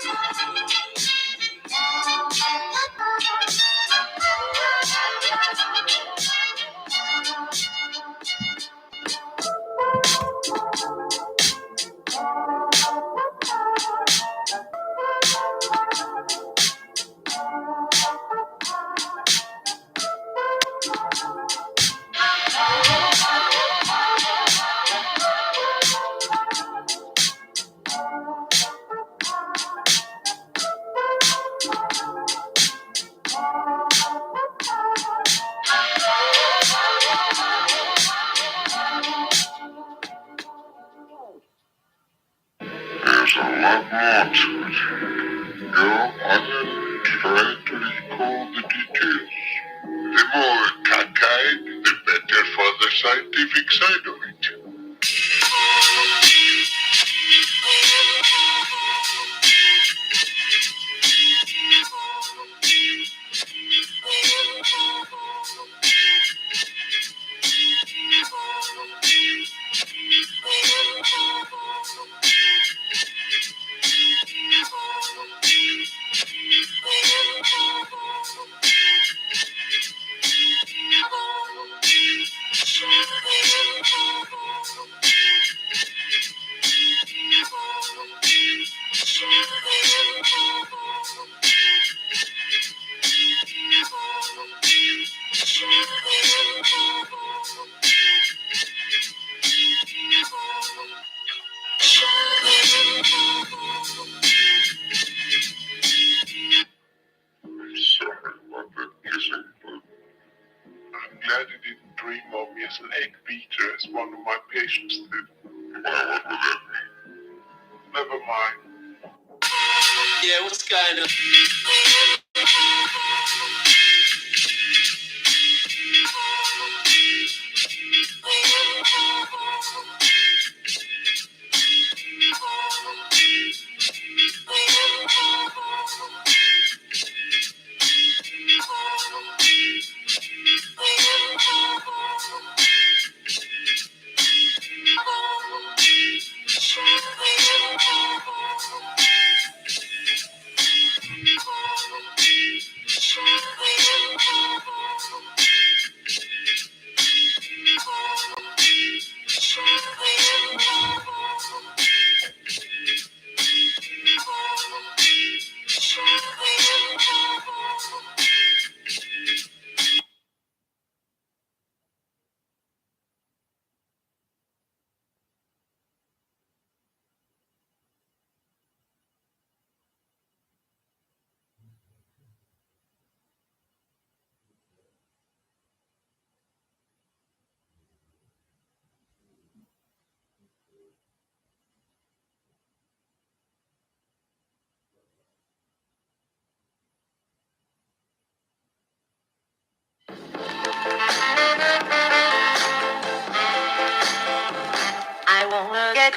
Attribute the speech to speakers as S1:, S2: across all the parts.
S1: There's a lot more to it. Go on and try to recall the details. The more cockeyed, the better for the scientific side of it. Sorry about that kissing, but I'm glad you didn't dream of me as an egg beater as one of my patients did. Well, what would that mean? Never mind.
S2: Yeah, what's kind of... I wanna get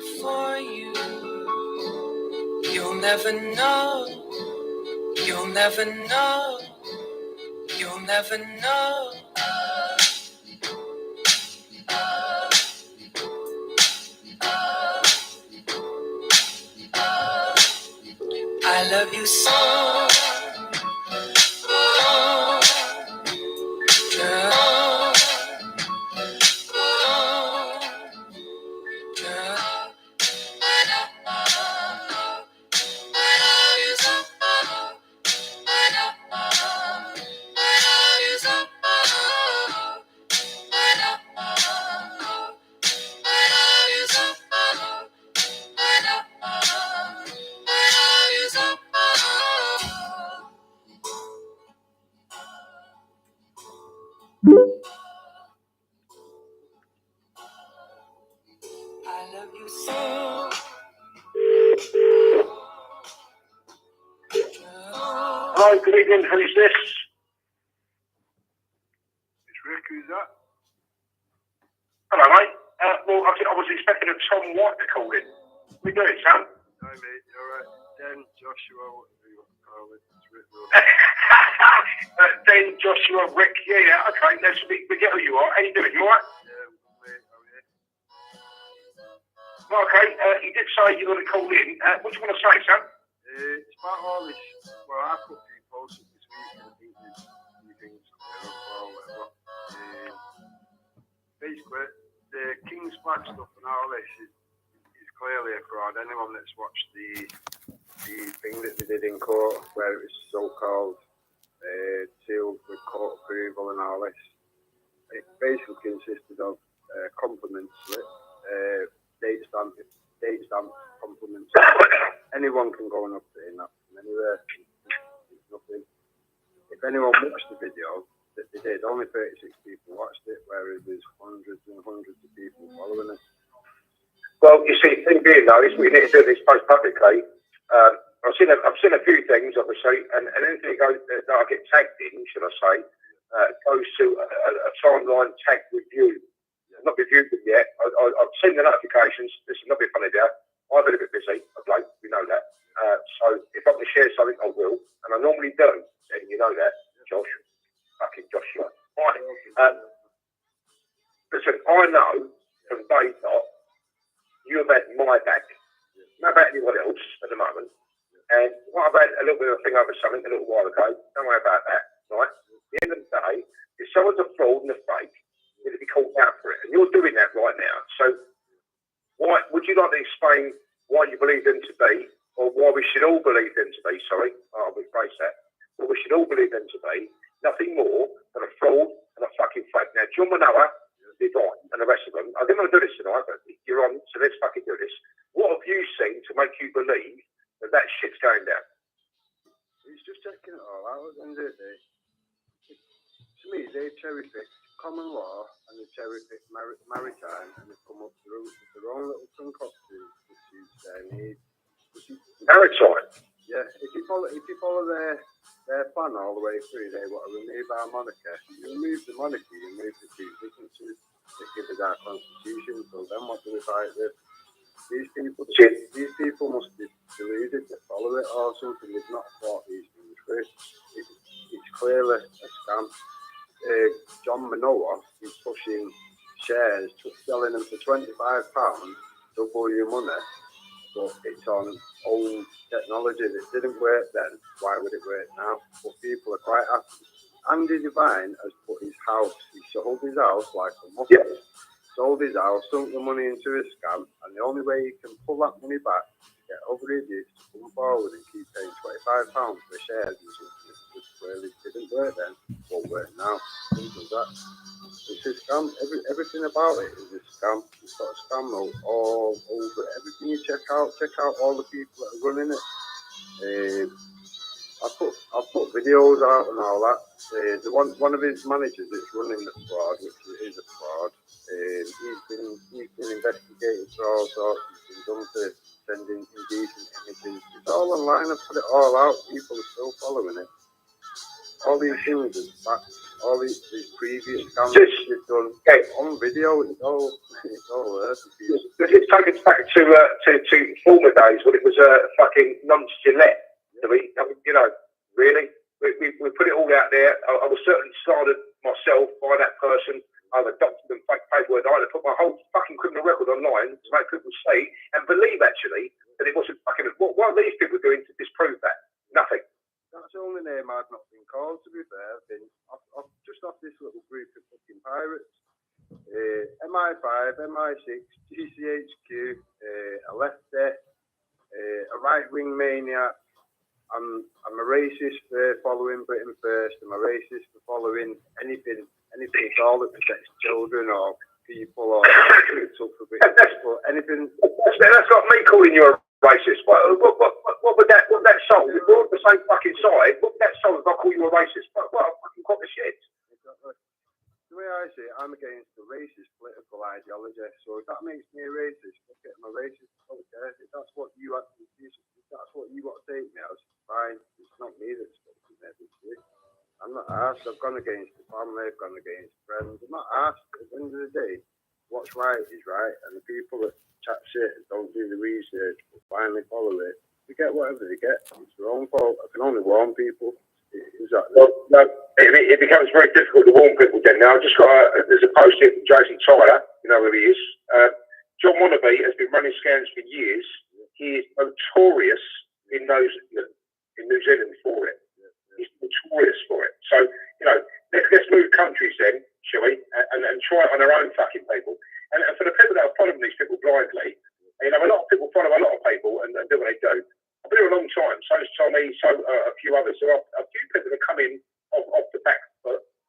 S2: it for you. You'll never know. You'll never know. You'll never know. I love you so. Oh, girl. Oh, girl. I love you so.
S3: Hello, good evening. Who's this?
S1: It's Rick, who's that?
S3: Hello, mate. Well, I was expecting a Tom White to call in. What are you doing, Sam?
S1: Hi, mate. You alright? Den, Joshua, whatever you want to call it. It's Rick.
S3: Den, Joshua, Rick. Yeah, okay. Let's we get who you are. How you doing? You alright?
S1: Yeah, mate. How are you?
S3: Well, okay. You did say you're going to call in. What do you want to say, Sam?
S1: It's about all this. Well, I put a few posts up this week, and I think there's a few things clear up or whatever. Basically, the King's Flag stuff and all this is clearly a fraud. Anyone that's watched the thing that they did in court, where it was so-called sealed with court approval and all this, it basically consisted of compliment slip, date stamp compliment slip. Anyone can go and obtain that from anywhere. It's nothing. If anyone watched the video that they did, only 36 people watched it, whereas there's hundreds and hundreds of people following it.
S3: Well, you see, the thing being though is we need to do this post publicly. I've seen a few things, obviously, and anything that I get tagged in, should I say, goes to a timeline tag review. I've not reviewed them yet. I've seen the notifications. This is not be funny there. I've been a bit busy. Okay, we know that. So if I can share something, I will, and I normally do. And you know that, Josh, fucking Joshua. Right. Listen, I know from day dot you have had my back, not about anyone else at the moment. And what I've had a little bit of a thing over something a little while ago. Don't worry about that, right? At the end of the day, if someone's a fraud and a fake, you're going to be called out for it, and you're doing that right now. So, why would you like to explain why you believe them to be, or why we should all believe them to be? Sorry, I'll rephrase that. What we should all believe them to be, nothing more than a fraud and a fucking fake. Now, John Manoa, Divine, and the rest of them. I didn't want to do this tonight, but you're on, so let's fucking do this. What have you seen to make you believe that shit's going down?
S1: He's just checking it all out at the end of the day. To me, they cherry-picked common law and they cherry-picked maritime, and they've come up with their own little concoction which suits their needs.
S3: Maritime?
S1: Yeah, if you follow their plan all the way through, they want to remove our monarchy. You remove the monarchy, you remove the two dignitaries that give us our constitution. So then what do we fight with? These people must be deluded to follow it or something. They've not thought these things through. It's clearly a scam. John Manoa is pushing shares, selling them for £25, double your money, but it's on old technology that didn't work then. Why would it work now? But people are quite happy. Andy Devine has put his house, he sold his house like a Muslim. Yeah. Sold his house, sunk the money into a scam, and the only way he can pull that money back to get over it is to come forward and keep paying £25 for shares and something that clearly didn't work then, won't work now. Simple as that. It's a scam. Everything about it is a scam. It's got a scam all over it. Everything you check out all the people that are running it. I put videos out and all that. One of his managers that's running the fraud, which is a fraud, he's been investigated for all sorts. He's been done for sending indecent images. It's all online. I put it all out. People are still following it. All these things are facts.
S4: all these previous scams you've done on video. It's all there.
S3: It takes us back to former days when it was a fucking non-Gillette. You know, really, we put it all out there. I was certainly started myself by that person. I've adopted them fake paperwork. I had to put my whole fucking criminal record online to make people see and believe actually that it wasn't fucking. What are these people doing to disprove that? Nothing.
S4: That's the only name I've not been called, to be fair. I've been just off this little group of fucking pirates. MI5, MI6, GCHQ, a lefty, a right-wing maniac. I'm a racist for following Britain First. I'm a racist for following anything at all that protects children or people or anything.
S3: That's not me calling you a racist. What would that solve? If we're on the same fucking side, what would that solve if I call you a racist? What a fucking crock of shit.
S4: Exactly. The way I see it, I'm against the racist political ideology. So if that makes me a racist, okay, I'm a racist. Okay, if that's what you want to take me as, fine. It's not me that's fucking everything. I'm not asked. I've gone against the family. I've gone against friends. I'm not asked. At the end of the day, what's right is right, and the people that chat shit and don't do the research will finally follow it. They get whatever they get. It's their own fault. I can only warn people. Exactly.
S3: Well, no, it becomes very difficult to warn people then. Now, I've just got there's a post here from Jason Tyler, you know who he is. John Wannabe has been running scams for years. He is notorious in New Zealand for it. He's notorious for it. So, you know, let's move countries then, shall we? And try it on our own fucking people. And for the people that are following these people blindly, you know, a lot of people follow a lot of people and do what they do. I've been here a long time. So has Tommy, so a few others. There are a few people that come in off the back,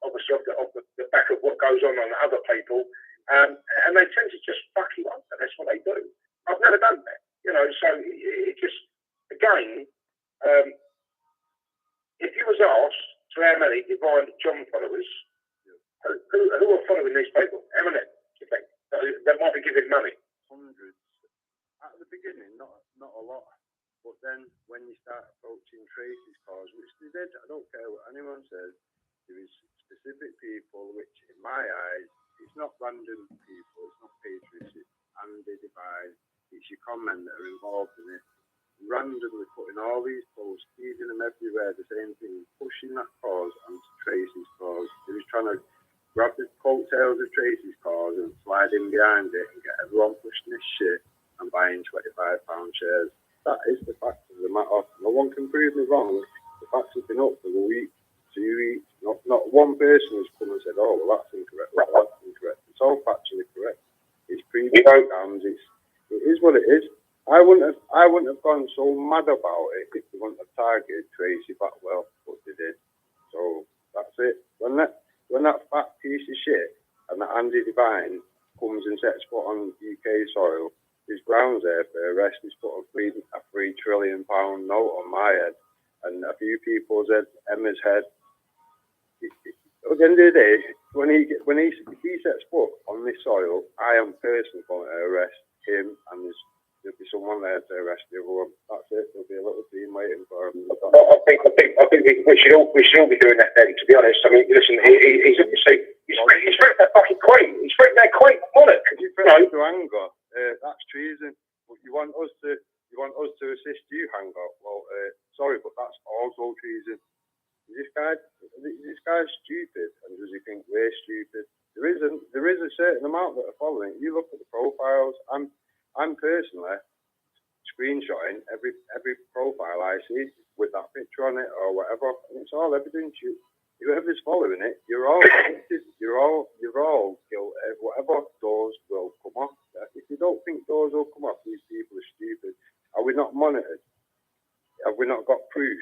S3: obviously off the back of what goes on other people, and they tend to just fuck you up. And that's what they do. I've never done that, you know. So it just, again, if you was asked to how many divine John followers, who are following these people? How many do you think that might be giving money?
S4: Hundreds. At the beginning, not a lot. But then when you start approaching Tracy's cause, which they did, I don't care what anyone says, there is specific people which, in my eyes, it's not random people, it's not patriots, it's Andy Divine, it's your comment that are involved in it, randomly putting all these posts, feeding them everywhere, the same thing, pushing that cause onto Tracy's cause. They was trying to grab the coattails of Tracy's cause and slide in behind it and get everyone pushing this shit and buying £25 shares. That is the fact of the matter. No one can prove me wrong. The facts have been up for a week, 2 weeks. Not one person has come and said, "Oh, well, that's incorrect. Well, that's incorrect." It's all factually correct. It's previous scams. It is what it is. I wouldn't have gone so mad about it if they wouldn't have targeted Tracy Batwell, but they did. So that's it. When that fat piece of shit and that Andy Divine comes and sets foot on UK soil, his grounds there for arrest. He's put a £3 trillion note on my head, and a few people's head, Emma's head. At the end of the day, when he sets foot on this soil, I am personally going to arrest him, and there'll be someone there to arrest the other one. That's it. There'll be a little team waiting for him.
S3: I think we should all be doing that then. To be honest, I mean, listen, he's obviously he's ripped that fucking Queen. He's ripped that Queen monarch.
S4: You know, to anger. That's treason. But you want us to assist you, hang up. Well, sorry, but that's also treason. This guy stupid, and does he think we're stupid? There is a certain amount that are following. You look at the profiles. I'm personally screenshotting every profile I see with that picture on it or whatever, and it's all evidence. Whoever's following it, you're all guilty. You're all guilty. Whatever doors will come off. If you don't think doors will come off, these people are stupid. Are we not monitored? Have we not got proof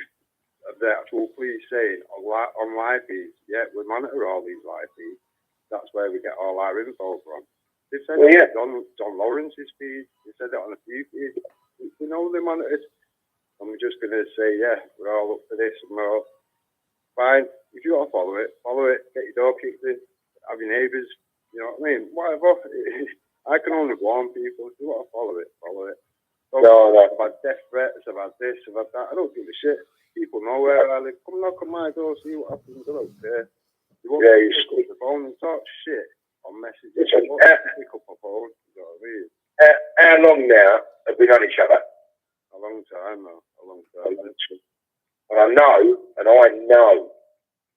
S4: of the actual police saying on live feeds? Yeah, we monitor all these live feeds. That's where we get all our info from. They said it on John Lawrence's feed. They said it on a few feeds. We know they monitored. And we're just going to say, yeah, we're all up for this and we're all fine. If you want to follow it, get your door kicked in, have your neighbours, you know what I mean? Whatever. I can only warn people. If you want to follow it, follow it. No. I've had death threats, I've had this, I've had that. I don't give a shit. People know where I live. Come knock on my door, see what happens. I don't care. You won't
S3: Yeah,
S4: pick up the phone and talk shit on messages.
S3: Listen,
S4: You won't pick up a phone. You know what I mean?
S3: how long now have we known each other?
S4: A long time now. A long time.
S3: And I know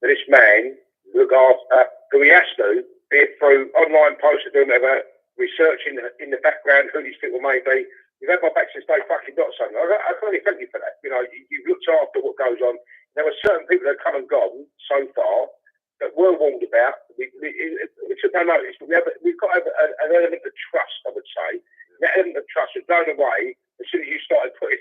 S3: that this man look after who he has to, be it through online posts or doing whatever, researching in the background who these people may be. You've had my back since day fucking dot, son. I can only thank you for that. You know, you've looked after what goes on. There were certain people that have come and gone so far that were warned about. We took no notice, but we've got an element of trust, I would say. That element of trust was blown away as soon as you started putting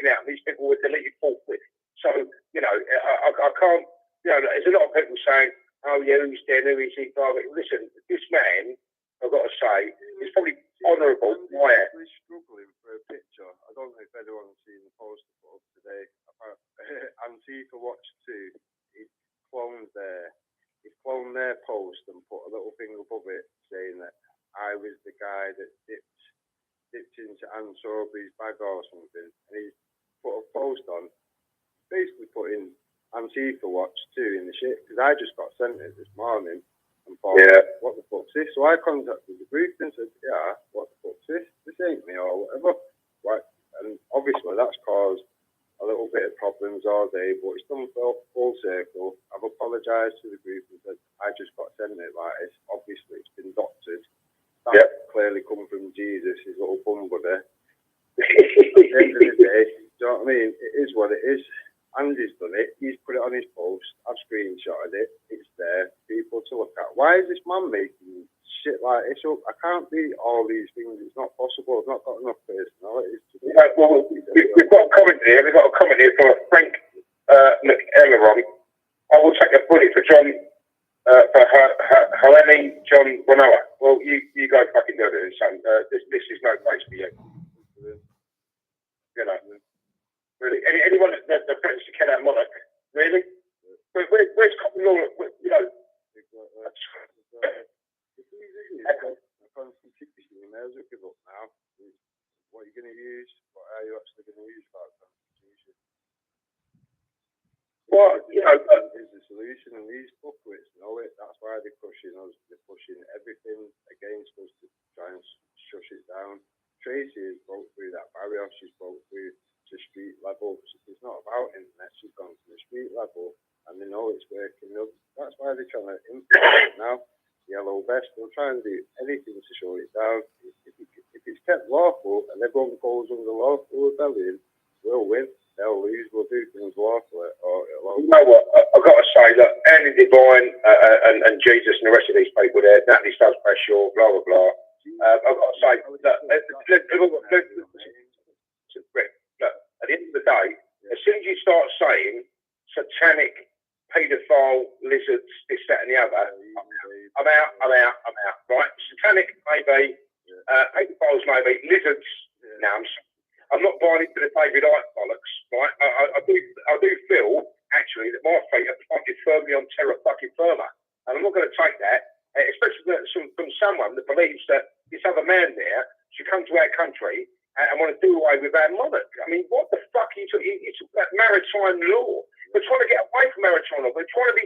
S3: out. And these people were deleted forthwith. So, you know, I can't, you know, there's a lot of people saying, oh, yeah, who's dead, who is he? Listen, this man, I've got to say, is probably honourable. Why?
S4: We're struggling for a picture. I don't know if anyone's seen the post I put up today. Antifa Watch 2, he's cloned their post and put a little thing above it saying that I was the guy that dipped into Anne Sober's bag or something. And he's put a post on, basically putting Antifa Watch 2 in the shit, because I just got sent it this morning and thought, what the fuck's this? So I contacted the group and said, yeah, what the fuck's this? This ain't me or whatever. Right. And obviously that's caused a little bit of problems all day, but it's done full circle. I've apologised to the group and said, I just got sent it like this. Obviously it's been doctored. That clearly come from Jesus, his little bum buddy. At the end of the day, do you know what I mean? It is what it is. Andy's done it. He's put it on his post. I've screenshotted it. It's there. People to look at. Why is this man making shit like this up? I can't be all these things. It's not possible. I've not got enough personality.
S3: Well, we've got a comment here. We've got a comment here from Frank McElleron. I will take a bullet for John, for Helene John Wanoa. Well, you go fucking do it, son. This is no place for you. You know. Really, anyone that threatens to kill our monarch, really? Where's common law? You know.
S4: The Constitution, you may as well give up now. What are you going to use? What are you actually going to use for the Constitution?
S3: Well, you know.
S4: Is the solution, and these fuckwits know it. That's why they're pushing us. They're pushing everything against us to try and shush it down. Tracy has broke through that barrier. She's broke through to street level. It's not about internet. She's gone to the street level, and they know it's working. That's why they're trying to implement it now. Yellow vest. They'll try and do anything to show it down. If it's kept lawful and everyone goes under lawful rebellion, we'll win. They'll lose. We'll do things lawfully.
S3: You know what? I've got to say, look, Andy Divine and Jesus and the rest of these people there, Natalie Stubbs Pressure, blah blah blah. I've got to say, look, at the end of the day, as soon as you start saying satanic, paedophile, lizards, this, that, and the other, I'm out. Right? Satanic, maybe. Paedophiles, maybe. Lizards, no, I'm not buying into the David Icke bollocks. Right? I do feel actually that my feet are planted firmly on terra fucking firma, and I'm not going to take that, especially from someone that believes that this other man there should come to our country and want to do away with our monarch. I mean, what the fuck? It's about maritime law. We're trying to get away from maritime law. We're trying to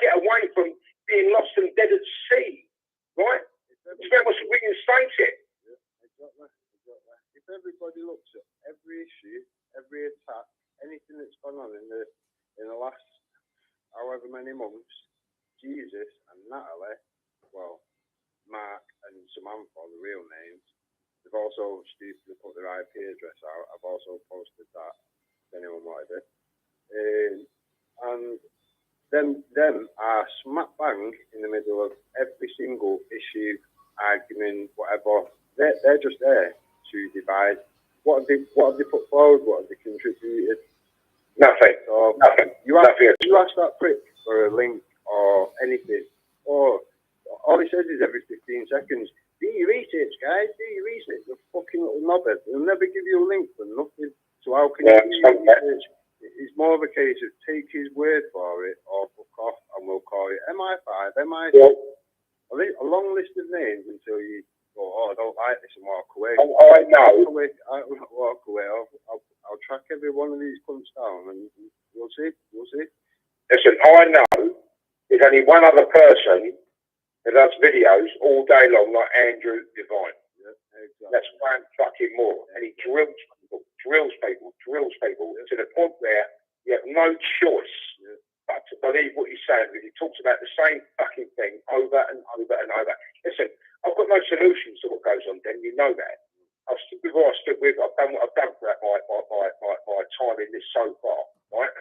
S3: get away from being lost and dead at sea, right? It's about what's reinstate it.
S4: Yeah, exactly. If everybody looks at every issue, every attack, anything that's gone on in the last however many months, Jesus and Natalie, well, Mark and Samantha, the real names, they've also stupidly put their IP address out. I've also posted that, if anyone wanted it. And them are smack bang in the middle of every single issue, argument, whatever. They're just there to divide. What have they put forward? What have they contributed?
S3: Nothing.
S4: So
S3: Nothing.
S4: You ask that prick for a link or anything, or all he says is every 15 seconds, do your research, guys, do your research. You're fucking little knobhead. They'll never give you a link for nothing. So how can you do your research? It's more of a case of take his word for it or fuck off, and we'll call it MI5, MI6. Yeah. A long list of names until you go, oh, I don't like this, and walk away.
S3: I know.
S4: Walk away. I'll track every one of these cunts down, and we'll see.
S3: Listen, I know there's only one other person that does videos all day long, like Andrew Divine.
S4: Yeah, exactly.
S3: That's one fucking more. And he drills people to the point where you have no choice but to believe what he's saying, because he talks about the same fucking thing over and over and over. Listen, I've got no solutions to what goes on, then you know that. I've stood with who I stood with, I've done what I've done throughout my time in this so far, right?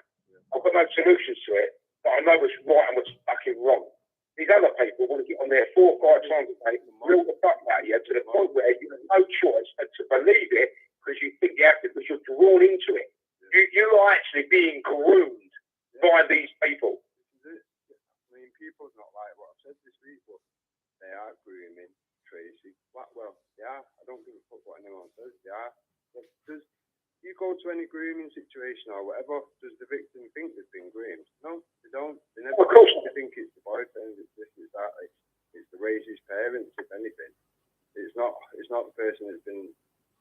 S3: I've got no solutions to it, but I know what's right and what's fucking wrong. These other people want to get on there 4 or 5 times a day and drill the fuck out of you to the point where you have no choice but to believe it because you think you have to, because you're drawn into it. You are actually being groomed by these people.
S4: I mean, people not like what I've said this week, but they are grooming Tracy. Well, they are. I don't give a fuck what anyone says. They are. Does you go to any grooming situation or whatever, does the victim think they've been groomed? No, they don't. They never think it's the boyfriend, it's this, it's that. It's the racist parents, if anything. It's not the person that's been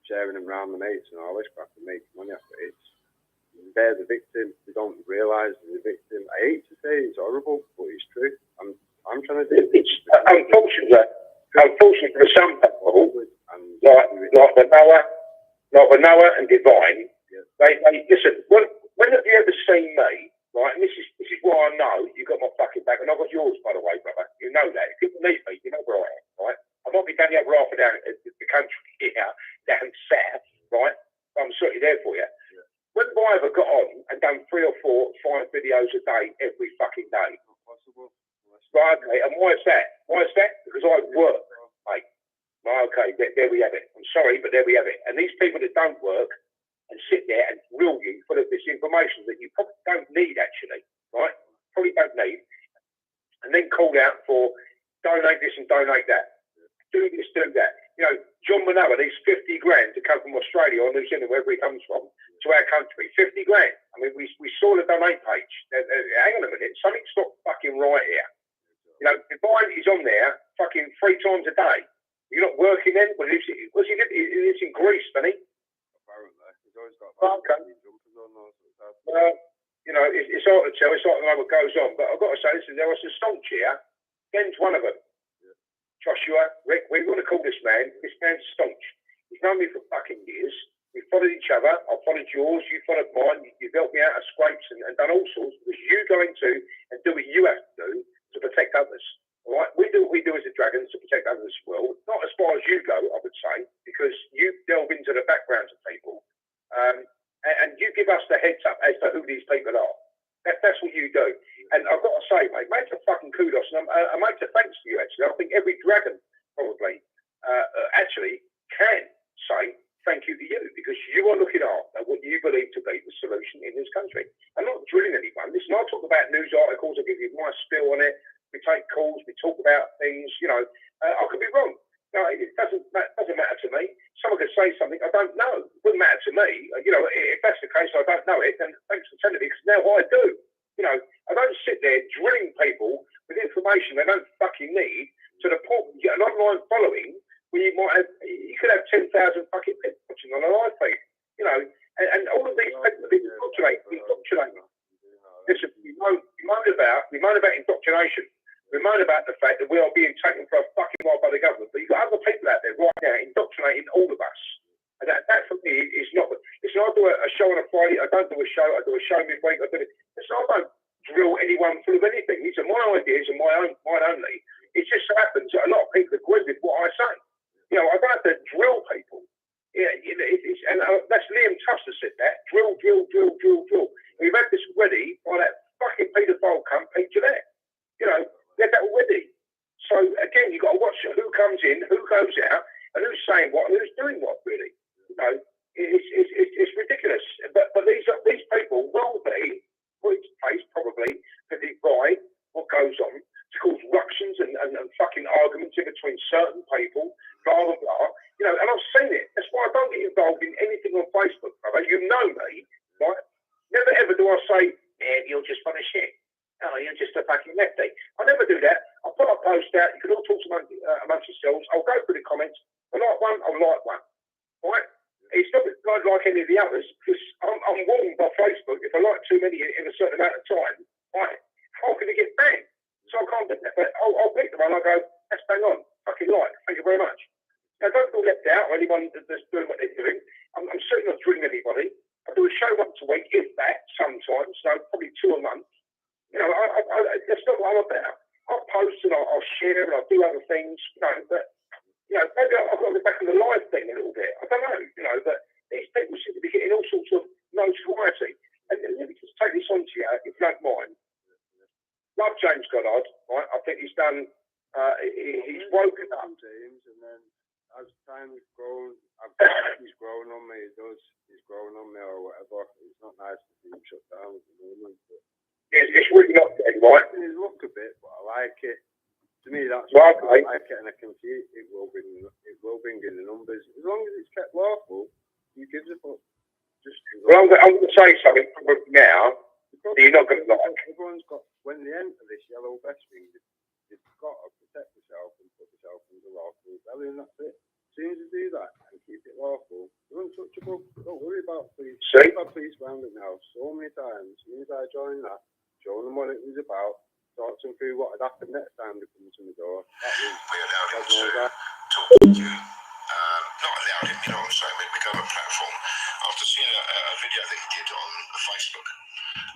S4: sharing them around the mates and all this crap and making money off it. They're the victim. They don't realise they're the victim. I hate to say it's horrible, but it's true. I'm trying to do it.
S3: It's unfortunately for some people, like the Noah and Divine, they listen. When have you ever seen me? Right, and this is why I know you got my fucking back, and I've got yours, by the way, brother. You know that. If you need me, you know where I am, right? I might be down the other half of down the country here, down south, right? I'm certainly there for you.
S4: Yeah.
S3: When have I ever got on and done 3 or 4, 5 videos a day every fucking day?
S4: Not possible.
S3: Right, okay, and why is that? Because I work, mate. Right, okay, there we have it. I'm sorry, but there we have it. And these people that don't work and sit there and grill you full of this information that you probably don't need, actually, right? Probably don't need. And then called out for donate this and donate that. Do this, do that. You know, John Manoa needs 50 grand to come from Australia or New Zealand, wherever he comes from, to our country. 50 grand. I mean, we saw the donate page. Hang on a minute. Something's not fucking right here. You know, Divine is on there fucking 3 times a day. You're not working then? Well, he lives in Greece, doesn't he?
S4: Apparently. He's always got
S3: jumpers on. Well, you know, it's hard to tell. It's hard to know what goes on. But I've got to say, listen, there was some staunch here. Ben's one of them. Yeah. Joshua, Rick, we want to call this man. This man's staunch. He's known me for fucking years. We followed each other. I followed yours. You followed mine. You've helped me out of scrapes and done all sorts. Because you go into and do what you have to do to protect others. All right? We do what we do as the Dragons to protect others as well. Not as far as you go, I would say, because you delve into the backgrounds of people. And you give us the heads up as to who these people are. That's what you do. And I've got to say, mate, a fucking kudos. And I make a thanks to you, actually. I think every Dragon probably actually can say thank you to you, because you are looking after what you believe to be the solution in this country. I'm not drilling anyone. Listen, I talk about news articles. I give you my spill on it. We take calls. We talk about things. You know, I could be wrong. No, it doesn't matter to me. Someone could say something I don't know. It wouldn't matter to me. You know, if that's the case, I don't know it, then thanks for telling me, because now I do. You know, I don't sit there drilling people with information they don't fucking need to the point you get an online following where you could have 10,000 fucking people watching on a live feed. You know, and all of these people are being indoctrinated. Listen, we moan about indoctrination. We moan about the fact that we are being taken for a fucking ride by the government, but you've got other people out there right now indoctrinating all of us. And that for me is not. Listen, I do a show on a Friday. I don't do a show. I do a show midweek. Listen, I don't drill anyone full of anything. These are my ideas and mine only. It just so happens that a lot of people agree with what I say. You know, I don't have to drill people. Yeah, and that's Liam Tufts said that. Drill. We've had this already by that fucking paedophile cunt Peter there. You know, we had that already. So again, you've got to watch who comes in, who goes out, and who's saying what, and who's doing what. Really, you know, it's ridiculous. But these people will be put into place probably to divide what goes on, to cause ructions and fucking arguments in between certain people, blah blah blah. You know, and I've seen it. That's why I don't get involved in anything on Facebook, brother. You know me, right? Never ever do I say, yeah, you're just full of shit. Oh, you're just a fucking lefty. I never do that. I'll put a post out. You can all talk amongst yourselves. I'll go through the comments. I like one, I'll like one. Right? It's not like any of the others, because I'm warned by Facebook if I like too many in a certain amount of time, right, how can it get banned? So I can't get that. But I'll pick the one. I go, that's bang on. Fucking right. Thank you very much. Now, don't feel left out or anyone that's doing what they're doing. I'm certainly not drilling anybody. I do a show once a week, if that, sometimes. So probably 2 a month. You know, that's not what I'm about. I'll post and I'll share and I'll do other things, you know, but, you know, maybe I've got to go back on the live thing a little bit. I don't know, you know, but these people seem to be getting all sorts of notoriety. And let me just take this on to you, if you don't mind. Love James Goddard, right? I think he's done, he's woken up.
S4: James, and then as time has grown, he's grown on me. He's grown on me or whatever. It's not nice to see him shut down at the moment. But
S3: it's really not dead, right?
S4: He's looked a bit, but I like it. To me, that's
S3: right,
S4: I like it, and I can see it will bring in the numbers as long as it's kept lawful. Who gives a fuck?
S3: Well, I'm going to say something now that you're not going to like.
S4: Everyone's got, when they enter this yellow vest thing, they've got to protect themselves and put themselves under lawful rebellion. That's it. As soon as you do that and keep it lawful, you're untouchable. Don't worry about police. I've had police round it now so many times. As soon as I joined that, showing them what it was about, talk them through what had happened next time they come to the door.
S5: We allowed him to talk to you. Not allowed him, you know what I'm saying? We gave him a platform. After seeing a video that he did on Facebook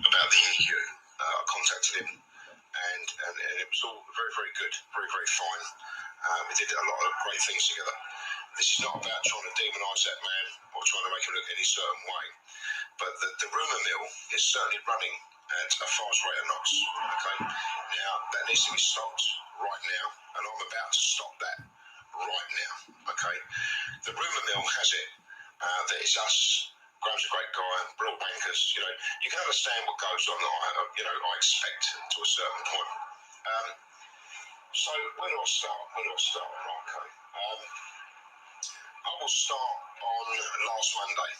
S5: about the EU, I contacted him, and it was all very, very good, very, very fine. We did a lot of great things together. This is not about trying to demonise that man or trying to make him look any certain way, but the rumour mill is certainly running at a fast rate of knots. Okay, now that needs to be stopped right now, and I'm about to stop that right now. Okay, the rumour mill has it that it's us. Graham's a great guy, we're all bankers. You know, you can understand what goes on. I expect to a certain point. So where do I start? Right, okay. I will start on last Monday,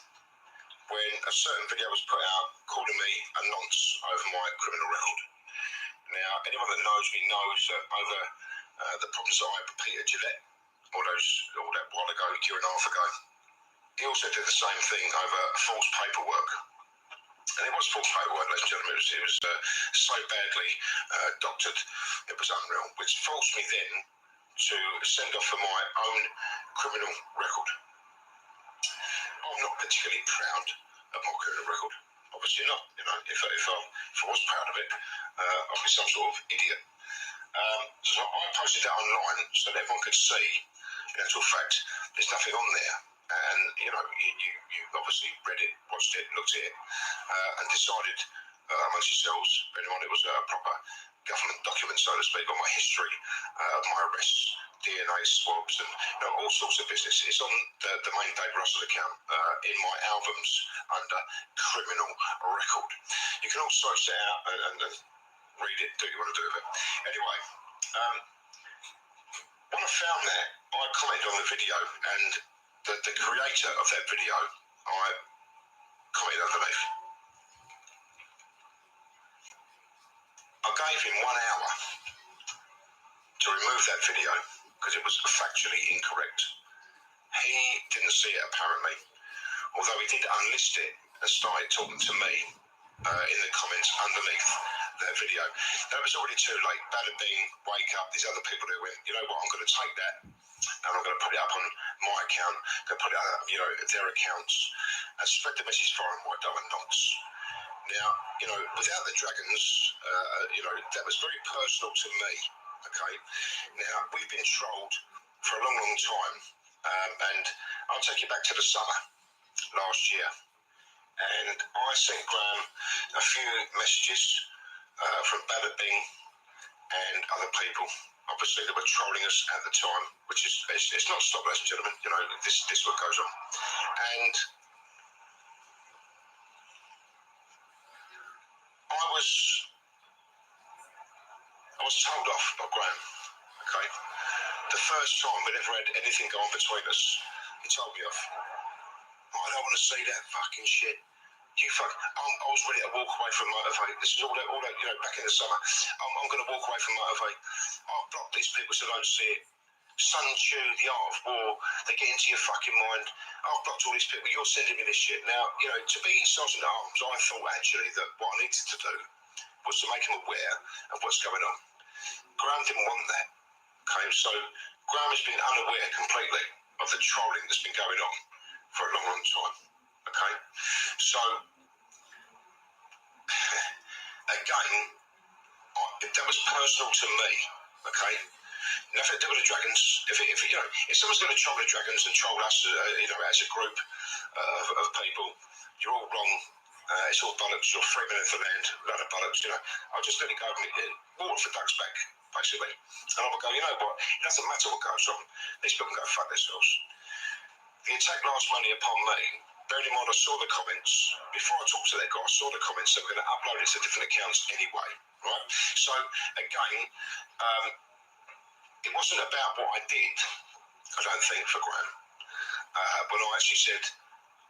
S5: when a certain video was put out calling me a nonce over my criminal record. Now, anyone that knows me knows that over the problems that I had with Peter Gillette, all that while ago, a year and a half ago, he also did the same thing over false paperwork. And it was false paperwork, ladies and gentlemen. It was so badly doctored, it was unreal, which forced me then to send off for my own criminal record. I'm not particularly proud of my criminal record. Obviously not. You know, if I was proud of it, I'd be some sort of idiot. So I posted that online so that everyone could see. In actual fact, there's nothing on there. And you know, you obviously read it, watched it, looked at it, and decided amongst yourselves, anyone, it was a proper government document, so to speak, on my history, my arrests, DNA swabs, and you know, all sorts of business. It's on the main Dave Russell account in my albums under criminal record. You can also set out and read it, do what you want to do with it. Anyway, when I found that, I commented on the video, and the creator of that video, I commented underneath. I gave him 1 hour to remove that video because it was factually incorrect. He didn't see it apparently, although he did unlist it and started talking to me in the comments underneath that video. That was already too late. Bada bing, wake up, these other people who went, you know what, I'm going to take that and I'm going to put it up on my account, going to put it up, you know, their accounts, and spread the message far and wide, and nonce. Now, you know, without the dragons, you know, that was very personal to me, okay? Now, we've been trolled for a long, long time, and I'll take you back to the summer last year, and I sent Graham a few messages from Bada Bing and other people, obviously, that were trolling us at the time, which is, it's not stopped, ladies and gentlemen, you know, this is what goes on. And I was told off by Graham, okay? The first time we ever had anything go on between us, he told me off. I don't want to see that fucking shit. I was ready to walk away from motiv8. This is all that, you know, back in the summer. I'm going to walk away from motiv8. I'll block these people so they don't see it. Sun Tzu, the art of war, they get into your fucking mind. I've blocked all these people. You're sending me this shit. Now, you know, to be sergeant at arms, I thought actually that what I needed to do was to make them aware of what's going on. Graham didn't want that. Okay, so Graham has been unaware completely of the trolling that's been going on for a long, long time. Okay, so again, that was personal to me. Okay, nothing to do with the dragons. If someone's going to troll the dragons and troll us, as a group of people, you're all wrong. It's all bollocks. You're 3 minutes for land, a load of bollocks. I'll just let it go. Water for ducks back, basically. And I would go, you know what? It doesn't matter what goes on. These people can go fuck themselves. The attack last Monday upon me, bearing in mind I saw the comments, before I talked to that guy, I saw the comments that were going to upload it to different accounts anyway, right? So, again, it wasn't about what I did, I don't think, for Graham. When I actually said,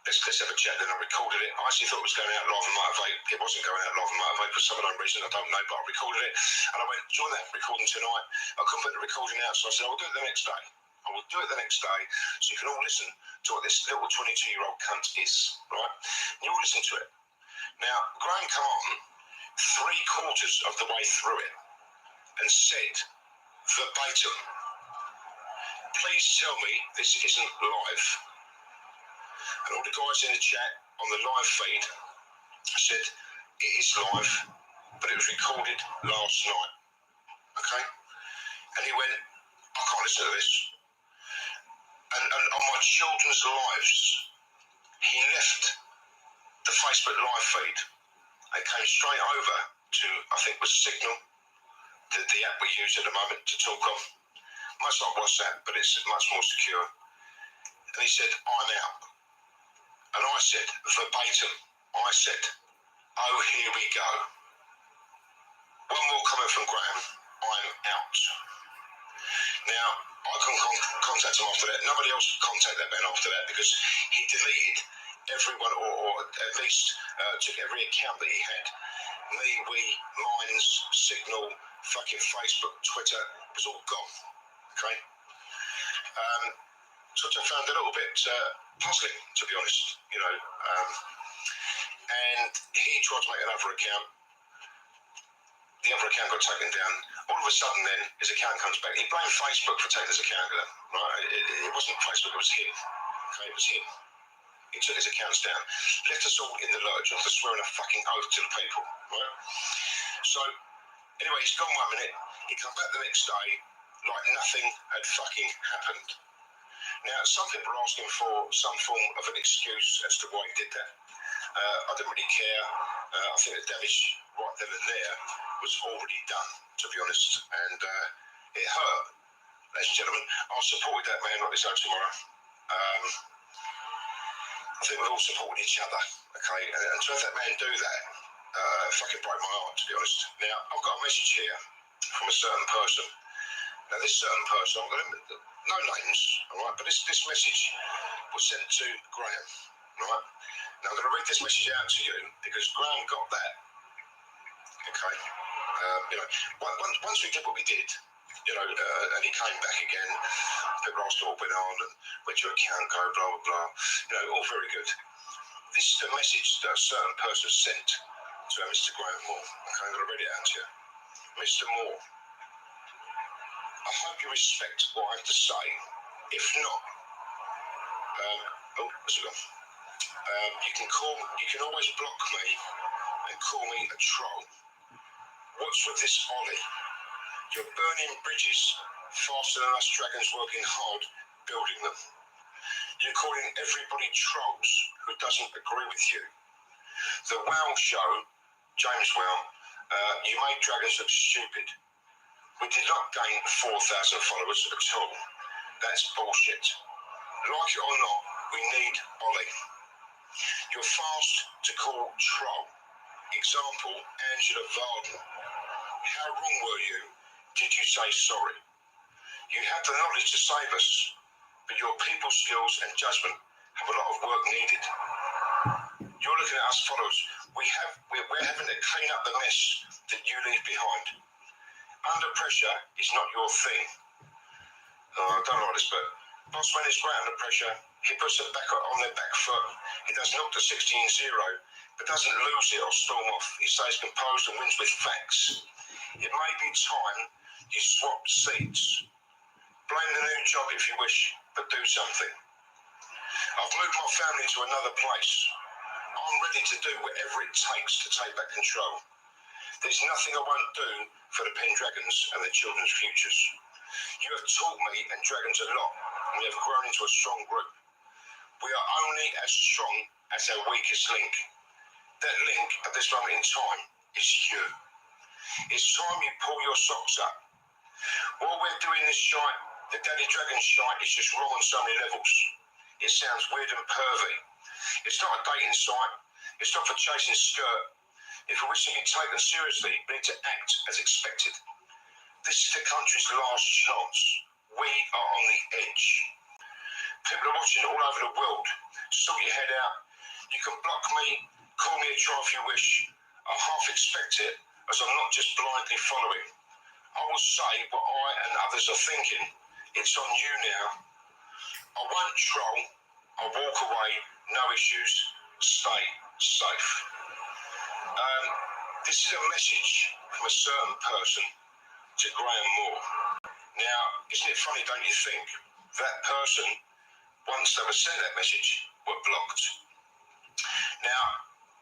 S5: let's have a chat, then I recorded it. I actually thought it was going out live and motivate. It wasn't going out live and motivate for some unknown reason, I don't know, but I recorded it. And I went, join that recording tonight. I couldn't put the recording out, so I said, I'll do it the next day. I will do it the next day, so you can all listen to what this little 22-year-old cunt is, right? And you all listen to it. Now, Graham come on 3/4 of the way through it and said, verbatim, please tell me this isn't live. And all the guys in the chat on the live feed said, it is live, but it was recorded last night, okay? And he went, I can't listen to this. And on my children's lives, he left the Facebook live feed and came straight over to, I think it was Signal, the app we use at the moment to talk on. Much like WhatsApp, but it's much more secure. And he said, I'm out. And I said, verbatim, oh, here we go. One more comment from Graham, I'm out. Now, I couldn't contact him after that. Nobody else could contact that man after that because he deleted everyone, or at least took every account that he had. Me, we, Minds, Signal, fucking Facebook, Twitter, it was all gone. Okay? So I found a little bit puzzling, to be honest, and he tried to make another account. The other account got taken down. All of a sudden then, his account comes back. He blamed Facebook for taking his account down. Right? It wasn't Facebook, it was him. Okay, it was him. He took his accounts down. Left us all in the lurch after swearing a fucking oath to the people. Right? So, anyway, he's gone 1 minute. He come back the next day like nothing had fucking happened. Now, some people are asking for some form of an excuse as to why he did that. I didn't really care. I think the damage right then and there was already done, to be honest, and it hurt, ladies and gentlemen. I supported that man like this out tomorrow. I think we've all supported each other, okay? And to have that man do that, fucking broke my heart, to be honest. Now, I've got a message here from a certain person. Now, this certain person, I'm going to, no names, all right, but this message was sent to Graham, right? Now, I'm going to read this message out to you because Graham got that, okay? Once we did what we did, and he came back again, people asked what went on and where'd your account go, blah, blah, blah, all very good. This is the message that a certain person sent to Mr. Graham Moore, okay? I'm going to read it out to you. Mr. Moore, I hope you respect what I have to say. If not, where's it gone? You can always block me and call me a troll. What's with this Ollie? You're burning bridges faster than us dragons working hard building them. You're calling everybody trolls who doesn't agree with you. The Wow Show, James Wow, you made dragons look stupid. We did not gain 4,000 followers at all. That's bullshit. Like it or not, we need Ollie. You're fast to call troll. Example, Angela Varden. How wrong were you? Did you say sorry? You have the knowledge to save us, but your people skills and judgment have a lot of work needed. You're looking at us followers. We're having to clean up the mess that you leave behind. Under pressure is not your thing. I don't like this, but boss man is great under pressure. He puts them back on their back foot. He does knock to 16-0, but doesn't lose it or storm off. He stays composed and wins with facts. It may be time You swapped seats. Blame the new job if you wish, but do something. I've moved my family to another place. I'm ready to do whatever it takes to take back control. There's nothing I won't do for the Pendragons and their children's futures. You have taught me and Dragons a lot, and we have grown into a strong group. We are only as strong as our weakest link. That link at this moment in time is you. It's time you pull your socks up. While we're doing this shite, the Daddy Dragon shite is just wrong on so many levels. It sounds weird and pervy. It's not a dating site. It's not for chasing skirt. If we wish to be taken seriously, we need to act as expected. This is the country's last chance. We are on the edge. People are watching all over the world. Sort your head out. You can block me, call me a troll if you wish. I half expect it, as I'm not just blindly following. I will say what I and others are thinking. It's on you now. I won't troll. I'll walk away. No issues. Stay safe. This is a message from a certain person to Graham Moore. Now, isn't it funny, don't you think? That person, once they were sent that message, were blocked. Now,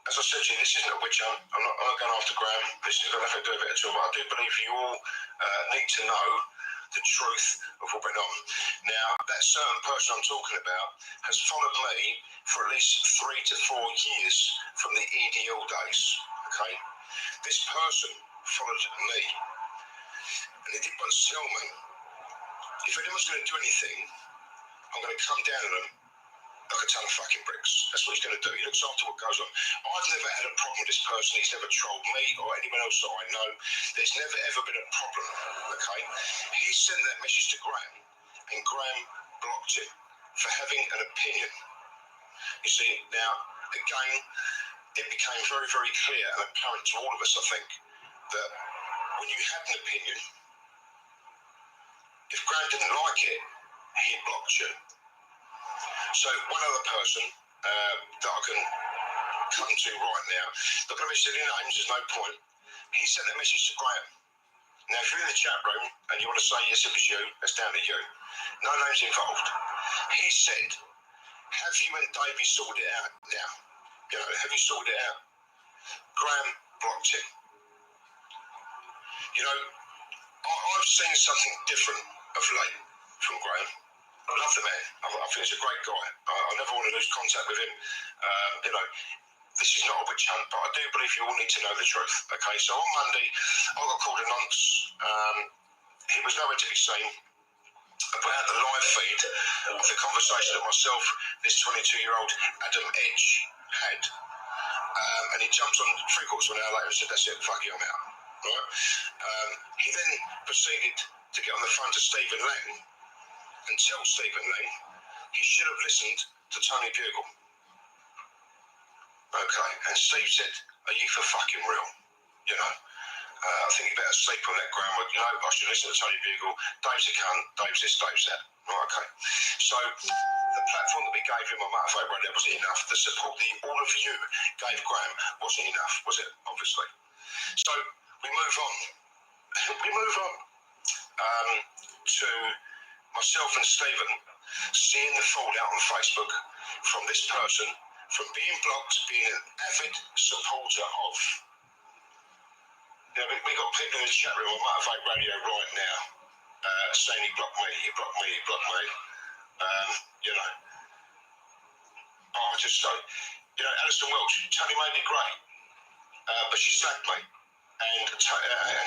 S5: as I said to you, this isn't a witch hunt. I'm not going after Graham. This has got nothing to do with it at all. But I do believe you all need to know the truth of what went on. Now, that certain person I'm talking about has followed me for at least 3 to 4 years from the EDL days. Okay? This person followed me. And he did once tell me, if anyone's going to do anything, I'm going to come down on them like a ton of fucking bricks. That's what he's going to do. He looks after what goes on. I've never had a problem with this person. He's never trolled me or anyone else that I know. There's never ever been a problem, okay? He sent that message to Graham, and Graham blocked him for having an opinion. You see, now, again, it became very, very clear and apparent to all of us, I think, that when you have an opinion, if Graham didn't like it, he blocked you. So one other person that I can come to right now, not going to mention any names, there's no point. He sent a message to Graham. Now, if you're in the chat room and you want to say yes, it was you, that's down to you. No names involved. He said, have you and Davey sorted it out now? You know, have you sorted it out? Graham blocked him. You know, I've seen something different of late from Graham. I love the man. I think he's a great guy. I never want to lose contact with him. You know, this is not a witch hunt, but I do believe you all need to know the truth. Okay, so on Monday, I got called a nonce. He was nowhere to be seen. I put out the live feed of the conversation that myself, this 22-year-old Adam Edge, had. And he jumped on 3/4 of an hour later and said, that's it, fuck you, I'm out. Right? He then proceeded to get on the phone to Stephen Lang and tell Stephen Lang he should have listened to Tony Bugle. Okay, and Steve said, are you for fucking real? You know, I think you better sleep on that groundwork. You know, I should listen to Tony Bugle. Dave's a cunt, Dave's this, Dave's that. Right, okay. So the platform that we gave him on motiv8 Radio wasn't enough. The support that all of you gave Graham wasn't enough, was it? Obviously. So we move on. We move on to myself and Stephen seeing the fallout on Facebook from this person, from being blocked, being an avid supporter of. You know, we got people in the chat room on motiv8 Radio right now saying he blocked me, he blocked me, he blocked me. You know, I just say, you know, Alison Welch, Tony made me great, but she slapped me. And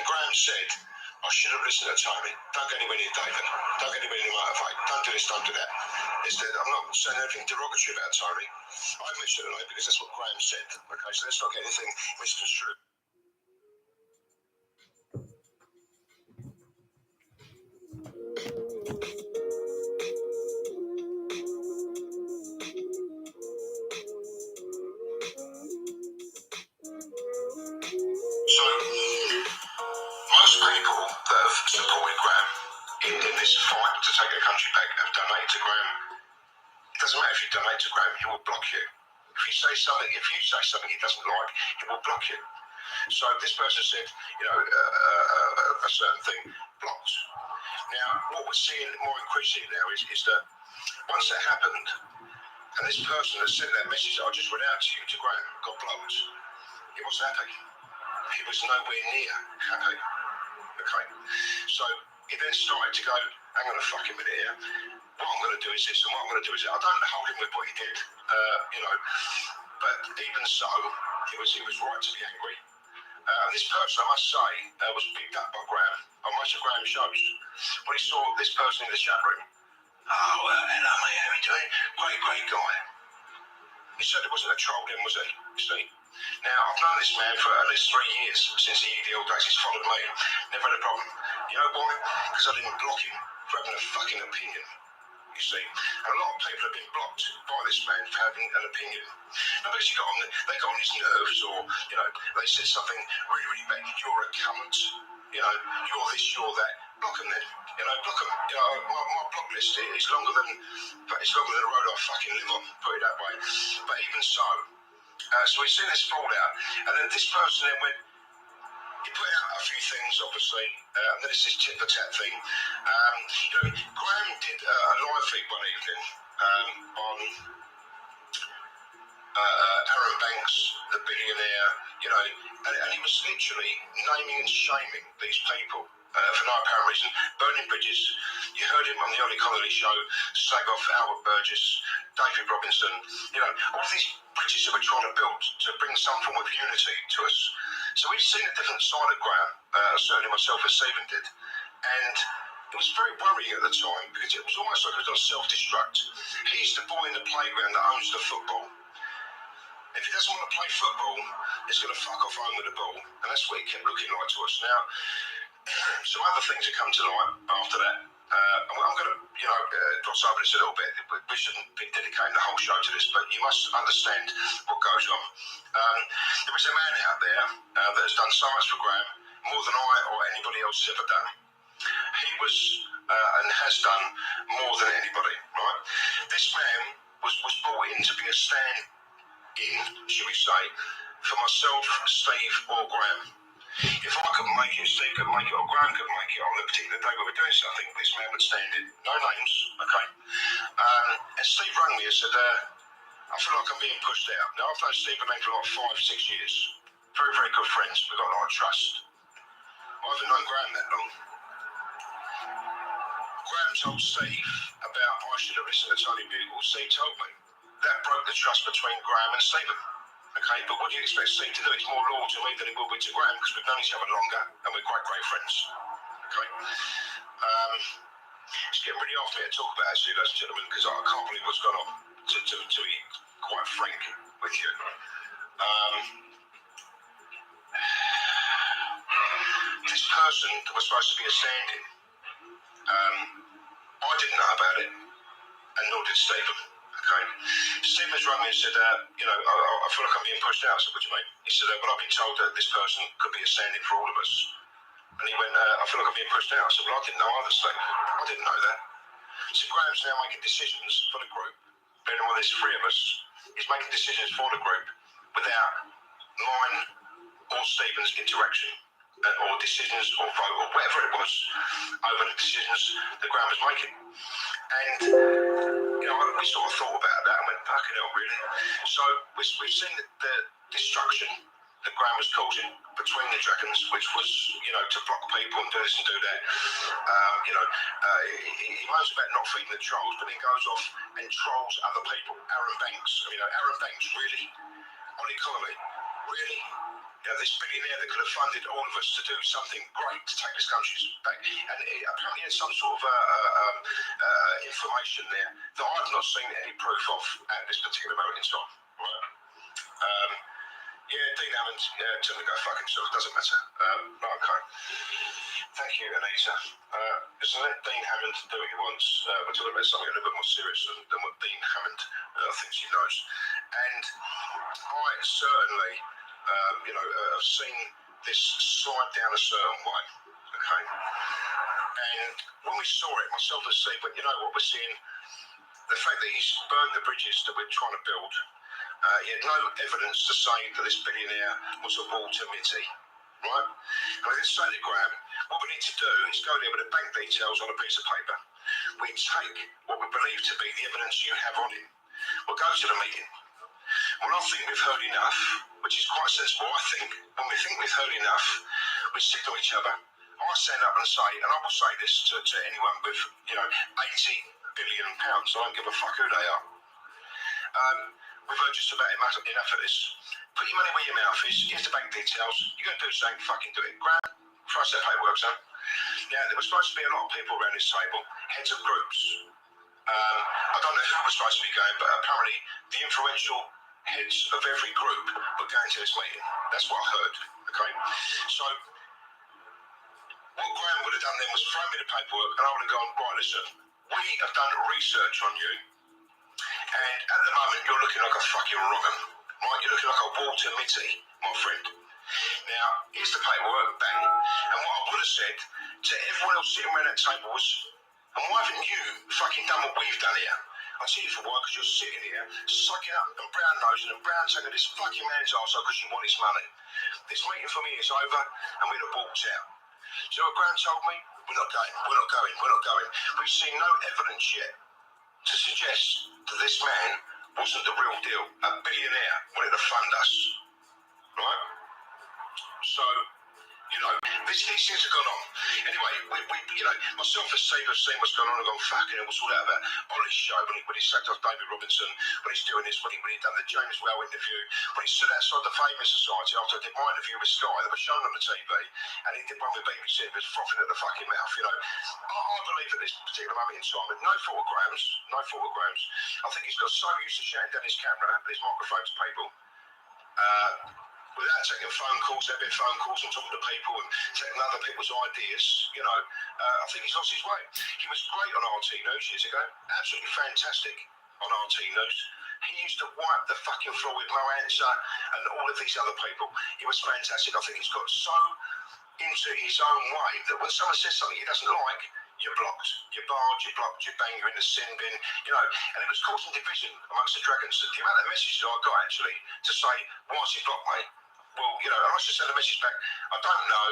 S5: Graham said, I should have listened to Tony. Don't get anywhere near David. Don't get anywhere near motiv8. Don't do this, don't do that. Instead, I'm not saying anything derogatory about Tony. I mentioned it because that's what Graham said. Okay, so let's not get anything misconstrued. So, most people that have supported Graham in this fight to take the country back have donated to Graham. It doesn't matter if you donate to Graham, he will block you. If you say something he doesn't like, he will block you. So this person said, a certain thing, blocked. Now, what we're seeing more increasingly now is that once that happened, and this person that sent that message I just read out to you, to Graham, got blocked, he wasn't happy. He was nowhere near happy. Okay? So he then started to go, hang on a fucking minute here. What I'm going to do is this, and what I'm going to do is that. I don't hold him with what he did, but even so, he was right to be angry. This person, I must say, was picked up by Graham on most of Graham's shows. When he saw this person in the chat room, oh, hello mate, how are you doing? Great guy. He certainly wasn't a troll then, was he? You see? Now, I've known this man for at least 3 years, since the EDL days. He's followed me. Never had a problem. You know why? Because I didn't block him for having a fucking opinion. You see? And a lot of people have been blocked by this man for having an opinion. Not because they got on his nerves, or, they said something really, really bad. You're a cunt. You're this, you're that. Block them then. Block them. My block list is longer than the road I fucking live on, put it that way. But even so, so we've seen this fall out, and then this person then went, he put out a few things, obviously, and then it's this tit for tat thing. Graham did a live feed one evening on Aaron Banks, the billionaire, and he was literally naming and shaming these people for no apparent reason, burning bridges. You heard him on the Ollie Connolly show, slag off Albert Burgess, David Robinson, all these bridges that we're trying to build to bring some form of unity to us. So we've seen a different side of Graham, certainly myself and Stephen did, and it was very worrying at the time, because it was almost like it was on self-destruct. He's the boy in the playground that owns the football. If he doesn't want to play football, he's going to fuck off home with the ball. And that's what he kept looking like to us. Now, some other things have come to light after that. I'm going to, gloss over this a little bit. We shouldn't be dedicating the whole show to this, but you must understand what goes on. There is a man out there that has done so much for Graham, more than I or anybody else has ever done. He was and has done more than anybody, right? This man was brought in to be a stand-in, should we say, for myself, Steve, or Graham. If I couldn't make it, Steve couldn't make it, or Graham couldn't make it on a particular day we were doing something, this man would stand in. No names, okay? And Steve rang me and said, I feel like I'm being pushed out. Now, I've known Steve and me for like 5-6 years. Very, very good friends. We've got a lot of trust. I haven't known Graham that long. Graham told Steve about I should have listened to Tony Bugle. Steve told me. That broke the trust between Graham and Stephen. Okay, but what do you expect Steve to do? He's more loyal to me than he will be to Graham, because we've known each other longer and we're great, great friends. Okay? It's getting really after me to talk about, actually, ladies and gentlemen, because I can't believe what's gone on, to be quite frank with you. This person that was supposed to be a stand-in, I didn't know about it, and nor did Stephen. Okay. Stephen's rung me and said, I feel like I'm being pushed out. I said, what do you mean? He said, well, I've been told that this person could be a stand-in for all of us. And he went, I feel like I'm being pushed out. I said, well, I didn't know either, Steve. I didn't know that. So Graham's now making decisions for the group. Bearing in mind there's 3 of us. He's making decisions for the group without mine or Stephen's interaction, or decisions, or vote, or whatever it was, over the decisions that Graham was making. And, we sort of thought about that and went, fucking hell, really? So we've seen the destruction that Graham was causing between the Dragons, which was, to block people and do this and do that. He moans about not feeding the trolls, but he goes off and trolls other people. Aaron Banks, Aaron Banks, really? On economy, really? This billionaire that could have funded all of us to do something great to take this country back, and apparently had some sort of information there that I've not seen any proof of at this particular moment in time. Right? Dean Hammond, tell him to go fuck himself. Doesn't matter. Okay. Thank you, Anita. So let Dean Hammond do what he wants. We're talking about something a little bit more serious than what Dean Hammond thinks he knows. And I certainly, have seen this slide down a certain way. Okay. And when we saw it, myself and Steve, but you know what we're seeing? The fact that he's burned the bridges that we're trying to build. He had no evidence to say that this billionaire was a Walter Mitty, right? And I did say to Graham, what we need to do is go there with the bank details on a piece of paper. We take what we believe to be the evidence you have on him. We'll go to the meeting. When I think we've heard enough, which is quite sensible, I think, when we think we've heard enough, we stick to each other. I stand up and say, and I will say this to anyone with, £80 billion. I don't give a fuck who they are. We've heard just about enough of this. Put your money where your mouth is. Here's the bank details. You're going to do something, fucking do it. Grab, throw us that paperwork, son. Now, there was supposed to be a lot of people around this table, heads of groups. I don't know who was supposed to be going, but apparently the influential heads of every group were going to this meeting. That's what I heard, okay? So, what Graham would have done then was throw me the paperwork, and I would have gone, right, listen, we have done research on you, and at the moment you're looking like a fucking wrong-un, right? You're looking like a Walter Mitty, my friend. Now, here's the paperwork, bang, and what I would have said to everyone else sitting around that table was, and why haven't you fucking done what we've done here? I'll tell you for why, because you're sitting here, sucking up and brown-nosing and brown-tonguing this fucking man's arsehole because you want his money. This meeting for me is over, and we'd have walked out. So what Graham told me, we're not going. We've seen no evidence yet to suggest that this man wasn't the real deal. A billionaire wanted to fund us, right? So, these things have gone on. Anyway, we myself and Steve have seen what's going on and gone, fucking hell, what's all that about? Ollie's show, when he sacked off David Robinson, when he's doing this, when he done the James Well interview, when he stood outside the Famous Society after I did my interview with Sky that was shown on the TV, and he did one with BBC that was frothing at the fucking mouth, I believe at this particular moment in time, with no fault of Graham's, I think he's got so used to shouting down his camera and his microphone to people, without taking phone calls, having phone calls and talking to people and taking other people's ideas, I think he's lost his way. He was great on RT News years ago, absolutely fantastic on RT News. He used to wipe the fucking floor with Mo Answer and all of these other people. He was fantastic. I think he's got so into his own way that when someone says something he doesn't like, you're blocked. You're barred, you're blocked, you're banged, you're in the sin bin, and it was causing division amongst the Dragons. The amount of messages I got actually to say, why's he blocked me? Well, and I should send a message back. I don't know.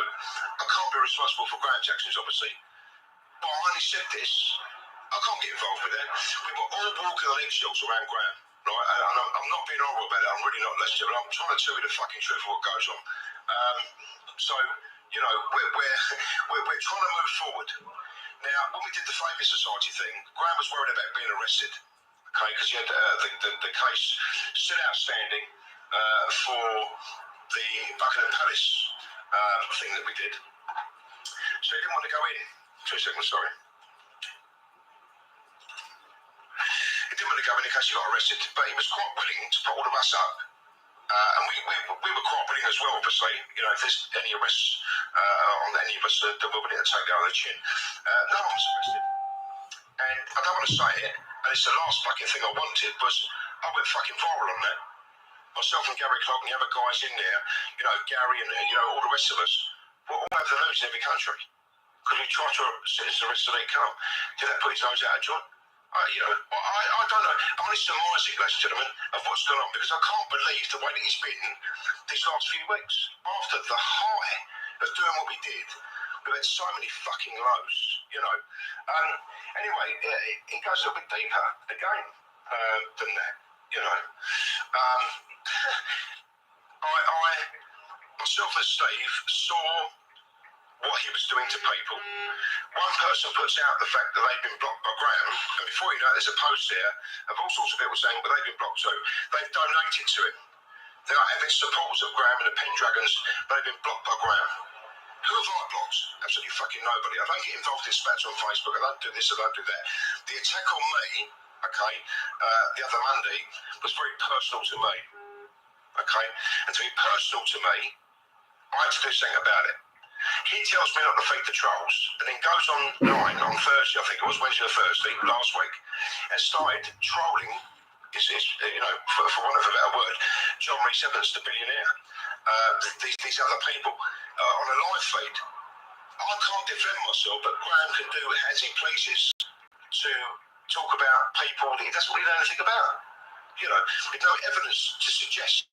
S5: I can't be responsible for Graham's actions, obviously. But I only said this. I can't get involved with that. We were all walking on eggshells around Graham, right? And I'm not being horrible about it. I'm really not, Lester, but I'm trying to tell you the fucking truth of what goes on. We're trying to move forward. Now, when we did the Famous Society thing, Graham was worried about being arrested, okay, because he had the case still outstanding for the Buckingham Palace thing that we did. So he didn't want to go in. 2 seconds, sorry. He didn't want to go in case he got arrested, but he was quite willing to put all of us up. And we were quite willing as well, obviously. If there's any arrests on any of us, then we're willing to take it on the chin. No one was arrested. And I don't want to say it, and it's the last fucking thing I wanted, was I went fucking viral on that. Myself and Gary Clark and the other guys in there, Gary and all the rest of us, we'll all have the news in every country. Because we try to citizens the rest of their come. Did that put his nose out of joint? I don't know. I'm only surmising, ladies and gentlemen, of what's going on, because I can't believe the way that it's been these last few weeks. After the high of doing what we did, we've had so many fucking lows, Anyway, it goes a bit deeper again than that, I myself and Steve saw what he was doing to people. One person puts out the fact that they've been blocked by Graham, and before you know it, there's a post there of all sorts of people saying, well, they've been blocked, so they've donated to him. They are avid supporters of Graham and the Pendragons, but they've been blocked by Graham. Who have I blocked? Absolutely fucking nobody. I don't get involved in spats on Facebook. I don't do this, I don't do that. The attack on me, okay, the other Monday, was very personal to me. Okay? And to be personal to me, I had to do something about it. He tells me not to feed the trolls, and then goes online on Thursday, I think it was Wednesday or Thursday, last week, and started trolling, for want of a better word, John Rees Evans, the billionaire, these other people, on a live feed. I can't defend myself, but Graham can do as he pleases to talk about people that he doesn't really know anything about. you know, with no evidence to suggest